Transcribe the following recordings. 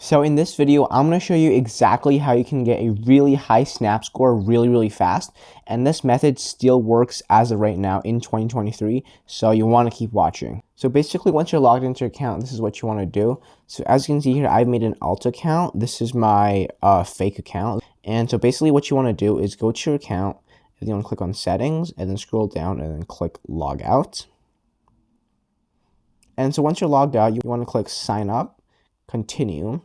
So in this video, I'm going to show you exactly how you can get a really high snap score really fast. And this method still works as of right now in 2023. So you want to keep watching. So basically, once you're logged into your account, this is what you want to do. So as you can see here, I've made an alt account. This is my fake account. And so basically what you want to do is go to your account, and you want to click on settings and then scroll down and then click log out. And so once you're logged out, you want to click sign up, continue.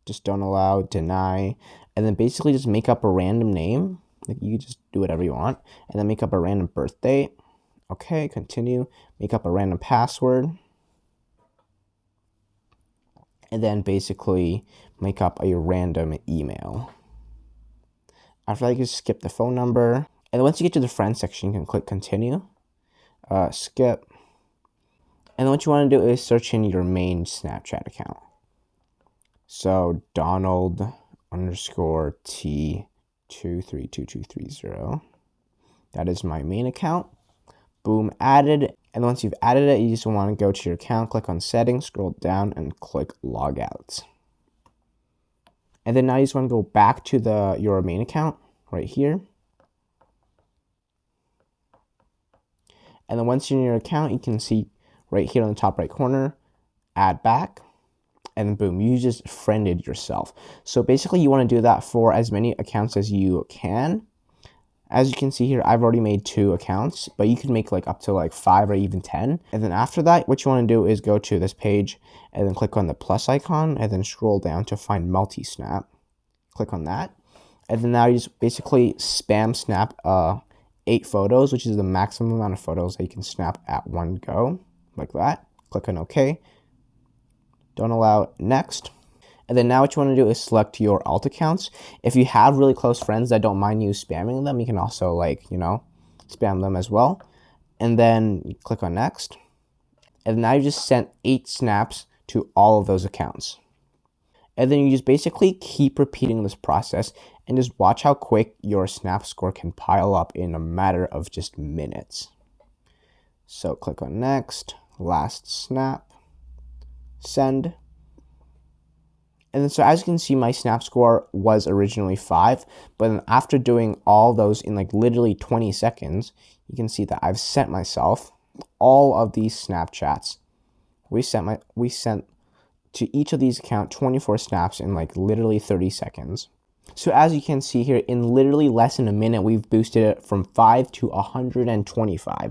Just don't allow, deny, and then basically just make up a random name. Like you just do whatever you want, and then make up a random birth date. Okay, continue. Make up a random password, and then basically make up a random email. After that, you can skip the phone number, and once you get to the friends section, you can click continue, skip, and then what you want to do is search in your main Snapchat account. So Donald_T232230. That is my main account. Boom, added. And once you've added it, you just want to go to your account, click on settings, scroll down, and click log out. And then now you just want to go back to your main account right here. And then once you're in your account, you can see right here on the top right corner, add back. And then boom, you just friended yourself. So basically you want to do that for as many accounts as you can. As you can see here, I've already made 2 accounts, but you can make like up to like 5 or even 10. And then after that, what you want to do is go to this page and then click on the plus icon and then scroll down to find multi-snap. Click on that. And then now you just basically spam snap 8 photos, which is the maximum amount of photos that you can snap at one go, like that. Click on OK. Don't allow, next. And then now what you want to do is select your alt accounts. If you have really close friends that don't mind you spamming them, you can also spam them as well. And then you click on next. And now you just sent 8 snaps to all of those accounts. And then you just basically keep repeating this process and just watch how quick your snap score can pile up in a matter of just minutes. So click on next, last snap. Send. And then so as you can see, my snap score was originally 5, but then after doing all those in like literally 20 seconds, you can see that I've sent myself all of these Snapchats. We sent to each of these accounts 24 snaps in like literally 30 seconds. So as you can see here, in literally less than a minute, we've boosted it from 5 to 125.